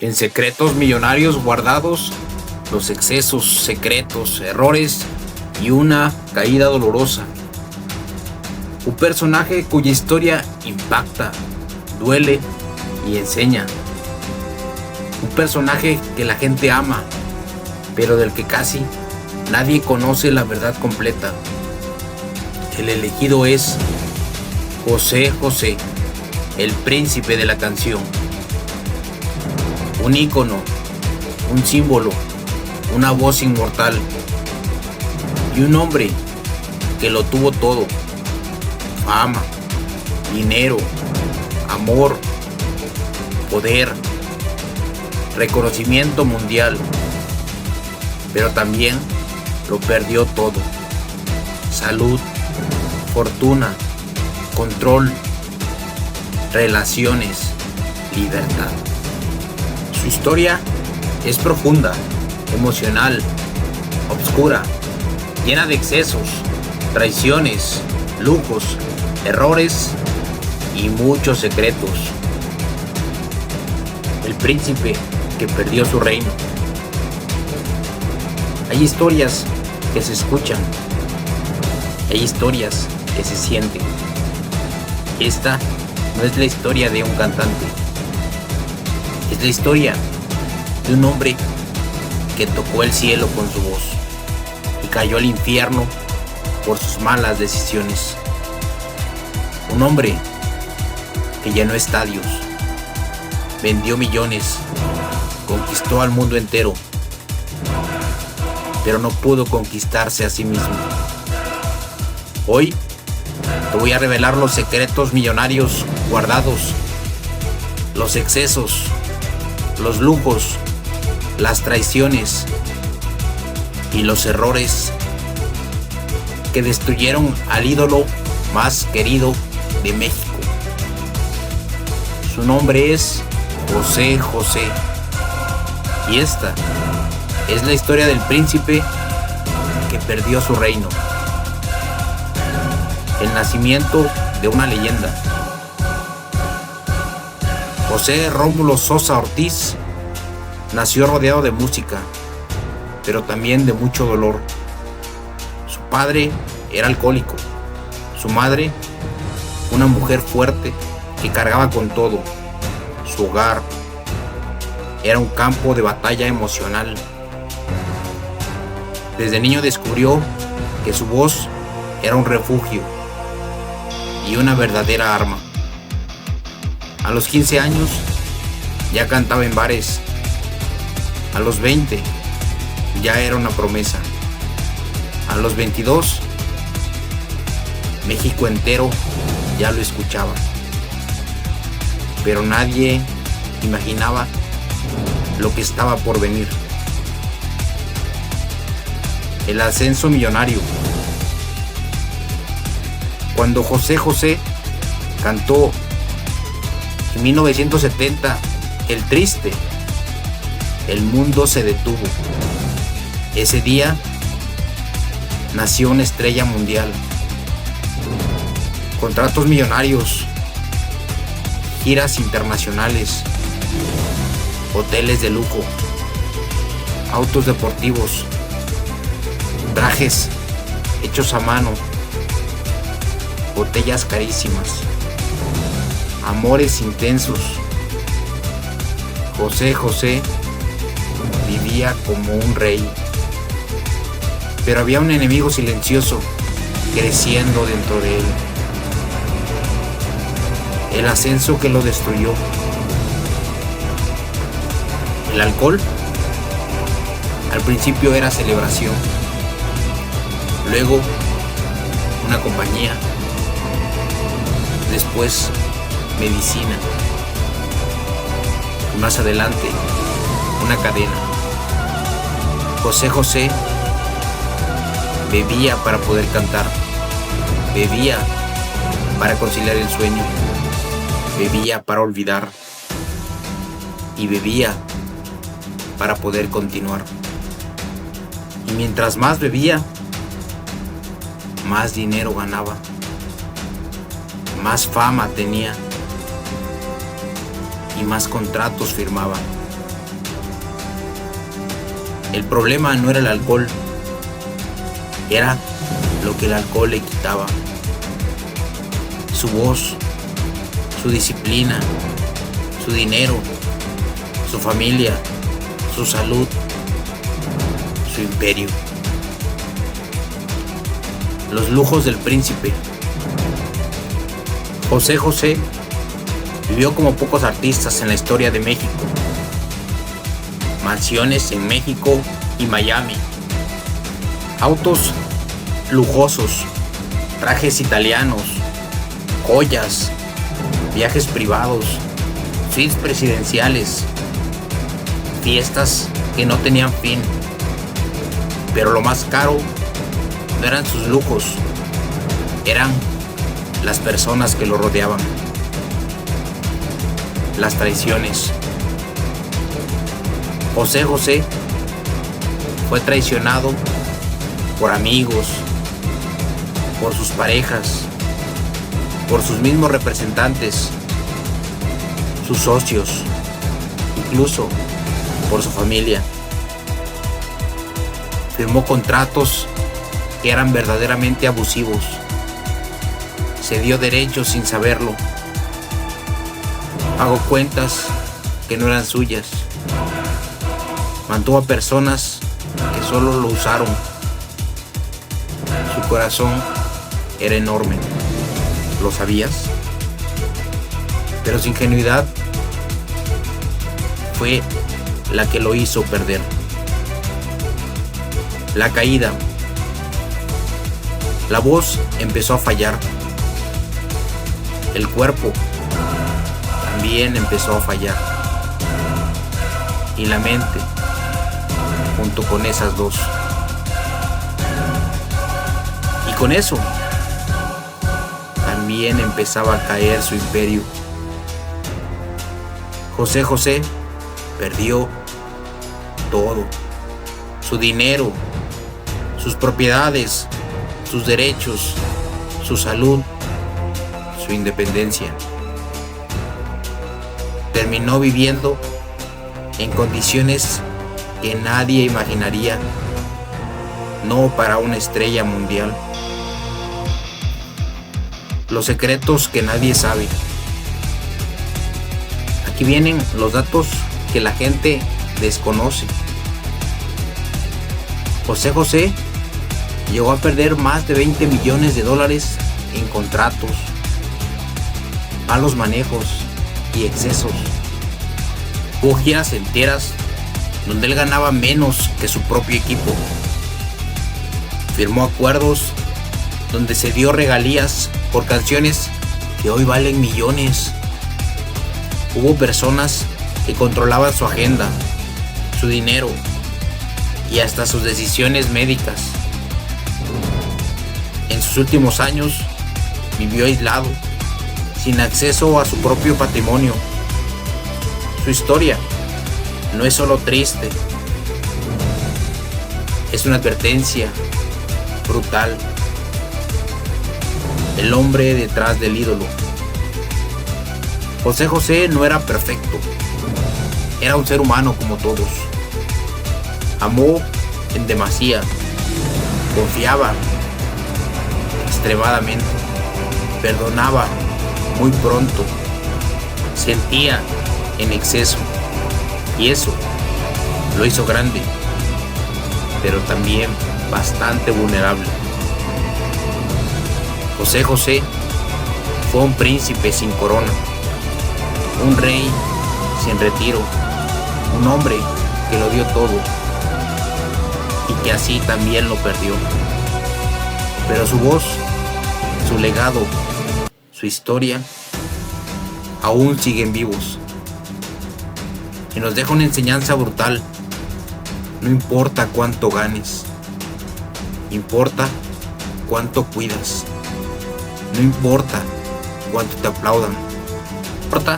En secretos millonarios guardados, los excesos, secretos, errores y una caída dolorosa. Un personaje cuya historia impacta, duele y enseña. Un personaje que la gente ama, pero del que casi nadie conoce la verdad completa. El elegido es José José, el príncipe de la canción. Un ícono, un símbolo, una voz inmortal y un hombre que lo tuvo todo: fama, dinero, amor, poder, reconocimiento mundial, pero también lo perdió todo: salud, fortuna, control, relaciones, libertad. Su historia es profunda, emocional, oscura, llena de excesos, traiciones, lujos, errores y muchos secretos. El príncipe que perdió su reino. Hay historias que se escuchan, hay historias que se sienten. Esta no es la historia de un cantante, es la historia de un hombre que tocó el cielo con su voz y cayó al infierno por sus malas decisiones. Un hombre que llenó estadios, vendió millones, conquistó al mundo entero, pero no pudo conquistarse a sí mismo. Hoy te voy a revelar los secretos millonarios guardados, los excesos, los lujos, las traiciones y los errores que destruyeron al ídolo más querido de México. Su nombre es José José, y esta es la historia del príncipe que perdió su reino. El nacimiento de una leyenda. José Rómulo Sosa Ortiz nació rodeado de música, pero también de mucho dolor. Su padre era alcohólico, su madre una mujer fuerte que cargaba con todo. Su hogar era un campo de batalla emocional. Desde niño descubrió que su voz era un refugio y una verdadera arma. A los 15 años ya cantaba en bares. A los 20 ya era una promesa. A los 22 México entero ya lo escuchaba. Pero nadie imaginaba lo que estaba por venir. El ascenso millonario. Cuando José José cantó en 1970 El Triste, el mundo se detuvo. Ese día nació una estrella mundial. Contratos millonarios, giras internacionales, hoteles de lujo, autos deportivos, trajes hechos a mano, botellas carísimas, amores intensos. José José vivía como un rey, pero había un enemigo silencioso creciendo dentro de él. El ascenso que lo destruyó. El alcohol al principio era celebración, luego una compañía, después medicina y más adelante una cadena. José José bebía para poder cantar, bebía para conciliar el sueño, bebía para olvidar y bebía para poder continuar. Y mientras más bebía, más dinero ganaba, más fama tenía y más contratos firmaba. El problema no era el alcohol, era lo que el alcohol le quitaba. Su voz, su disciplina, su dinero, su familia, su salud, su imperio. Los lujos del príncipe. José José vivió como pocos artistas en la historia de México. Mansiones en México y Miami. Autos lujosos, trajes italianos, joyas, viajes privados, suites presidenciales, fiestas que no tenían fin. Pero lo más caro no eran sus lujos, eran las personas que lo rodeaban. Las traiciones. José José fue traicionado por amigos, por sus parejas, por sus mismos representantes, sus socios, incluso por su familia. Firmó contratos que eran verdaderamente abusivos. Se dio derechos sin saberlo. Pagó cuentas que no eran suyas. Mantuvo a personas que solo lo usaron. Su corazón era enorme. ¿Lo sabías? Pero su ingenuidad fue la que lo hizo perder. La caída. La voz empezó a fallar. El cuerpo también empezó a fallar. Y la mente, junto con esas dos. Y con eso también empezaba a caer su imperio. José José perdió todo. Su dinero, sus propiedades, sus derechos, su salud, su independencia. Terminó viviendo en condiciones que nadie imaginaría, no para una estrella mundial. Los secretos que nadie sabe. Aquí vienen los datos que la gente desconoce. José José llegó a perder más de 20 millones de dólares en contratos, malos manejos y excesos. Hubo giras enteras donde él ganaba menos que su propio equipo. Firmó acuerdos donde se dio regalías por canciones que hoy valen millones. Hubo personas que controlaban su agenda, su dinero y hasta sus decisiones médicas. En sus últimos años vivió aislado, sin acceso a su propio patrimonio. Su historia no es solo triste, es una advertencia brutal. El hombre detrás del ídolo. José José no era perfecto, era un ser humano como todos. Amó en demasía, confiaba extremadamente, perdonaba muy pronto, sentía en exceso, y eso lo hizo grande, pero también bastante vulnerable. José José fue un príncipe sin corona, un rey sin retiro, un hombre que lo dio todo y que así también lo perdió. Pero su voz, su legado, su historia aún siguen vivos y nos deja una enseñanza brutal. No importa cuánto ganes, importa cuánto cuidas. No importa cuánto te aplaudan, importa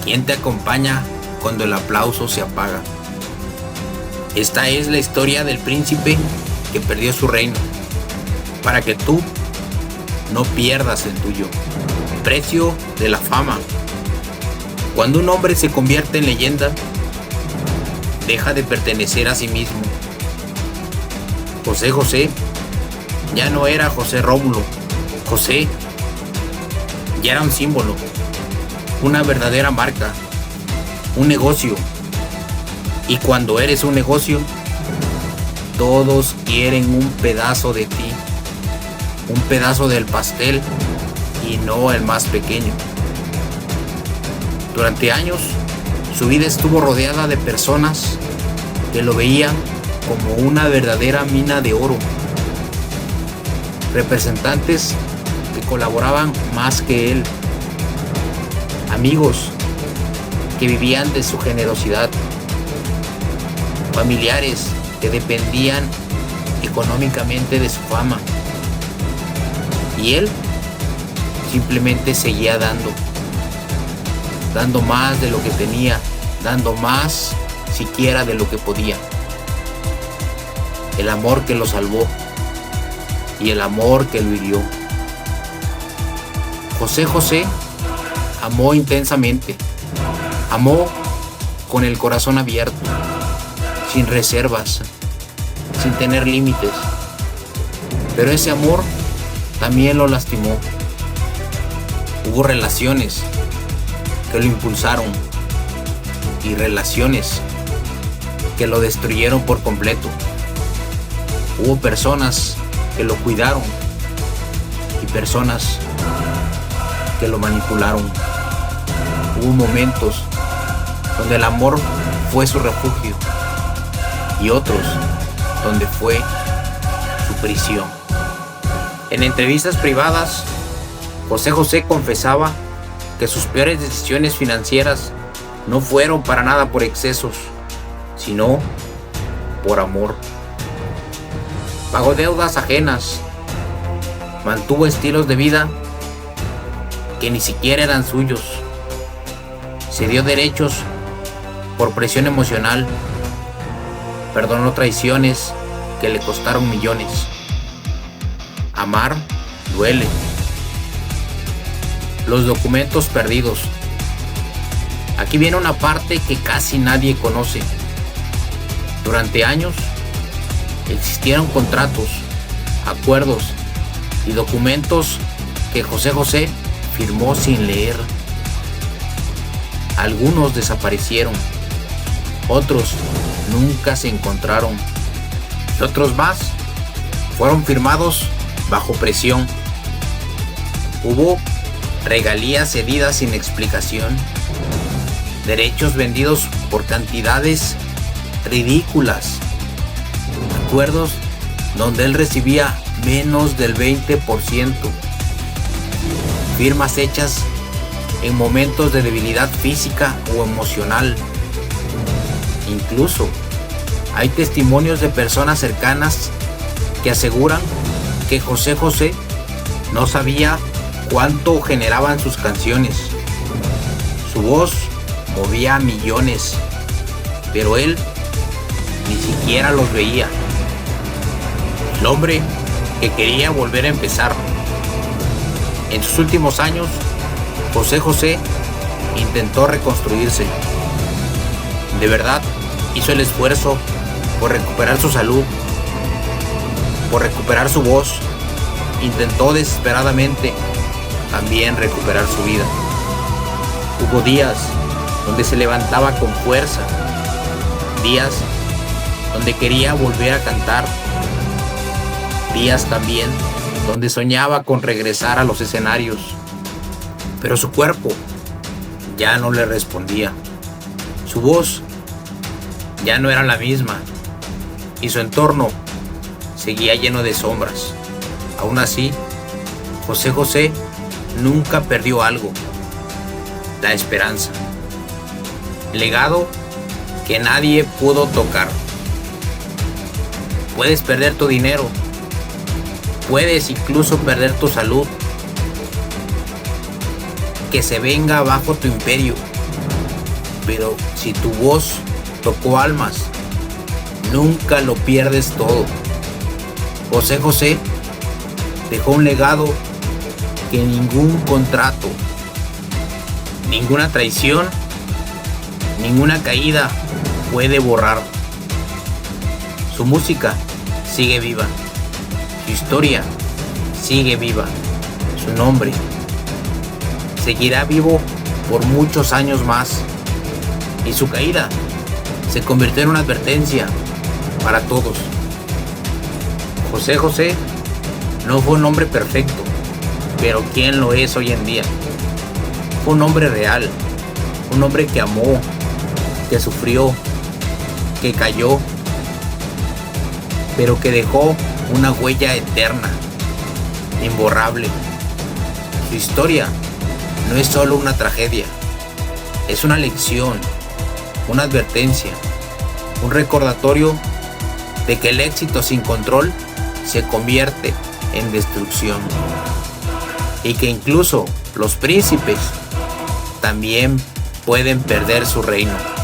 quién te acompaña cuando el aplauso se apaga. Esta es la historia del príncipe que perdió su reino, para que tú no pierdas el tuyo. Precio de la fama. Cuando un hombre se convierte en leyenda, deja de pertenecer a sí mismo José José ya no era José Rómulo. José ya era un símbolo, una verdadera marca, un negocio. Y cuando eres un negocio, todos quieren un pedazo de ti, un pedazo del pastel y no el más pequeño. Durante años, su vida estuvo rodeada de personas que lo veían como una verdadera mina de oro. Representantes que colaboraban más que él. Amigos que vivían de su generosidad. Familiares que dependían económicamente de su fama. Y él simplemente seguía dando más de lo que tenía, dando más siquiera de lo que podía. El amor que lo salvó y el amor que lo hirió. José José amó intensamente, amó con el corazón abierto, sin reservas, sin tener límites. Pero ese amor también lo lastimó. Hubo relaciones que lo impulsaron y relaciones que lo destruyeron por completo. Hubo personas que lo cuidaron y personas que lo manipularon. Hubo momentos donde el amor fue su refugio y otros donde fue su prisión. En entrevistas privadas, José José confesaba que sus peores decisiones financieras no fueron para nada por excesos, sino por amor. Pagó deudas ajenas, mantuvo estilos de vida que ni siquiera eran suyos, se dio derechos por presión emocional, perdonó traiciones que le costaron millones. Amar duele. Los documentos perdidos. Aquí viene una parte que casi nadie conoce. Durante años existieron contratos, acuerdos y documentos que José José firmó sin leer. Algunos desaparecieron, otros nunca se encontraron y otros más fueron firmados bajo presión. Hubo regalías cedidas sin explicación, derechos vendidos por cantidades ridículas, acuerdos donde él recibía menos del 20%, firmas hechas en momentos de debilidad física o emocional. Incluso hay testimonios de personas cercanas que aseguran que José José no sabía cuánto generaban sus canciones. Su voz movía a millones, pero él ni siquiera los veía. El hombre que quería volver a empezar. En sus últimos años, José José intentó reconstruirse. De verdad, hizo el esfuerzo por recuperar su salud, por recuperar su voz. Intentó desesperadamente también recuperar su vida. Hubo días donde se levantaba con fuerza, días donde quería volver a cantar, días también donde soñaba con regresar a los escenarios, pero su cuerpo ya no le respondía, su voz ya no era la misma y su entorno seguía lleno de sombras. Aún así, José José nunca perdió algo: la esperanza, legado que nadie pudo tocar. Puedes perder tu dinero, puedes incluso perder tu salud, que se venga abajo tu imperio, pero si tu voz tocó almas, nunca lo pierdes todo. José José dejó un legado que ningún contrato, ninguna traición, ninguna caída puede borrar. Su música sigue viva. Su historia sigue viva. Su nombre seguirá vivo por muchos años más. Y su caída se convirtió en una advertencia para todos. José José no fue un hombre perfecto, pero ¿quién lo es hoy en día? Fue un hombre real, un hombre que amó, que sufrió, que cayó, pero que dejó una huella eterna, imborrable. Su historia no es solo una tragedia, es una lección, una advertencia, un recordatorio de que el éxito sin control se convierte en destrucción y que incluso los príncipes también pueden perder su reino.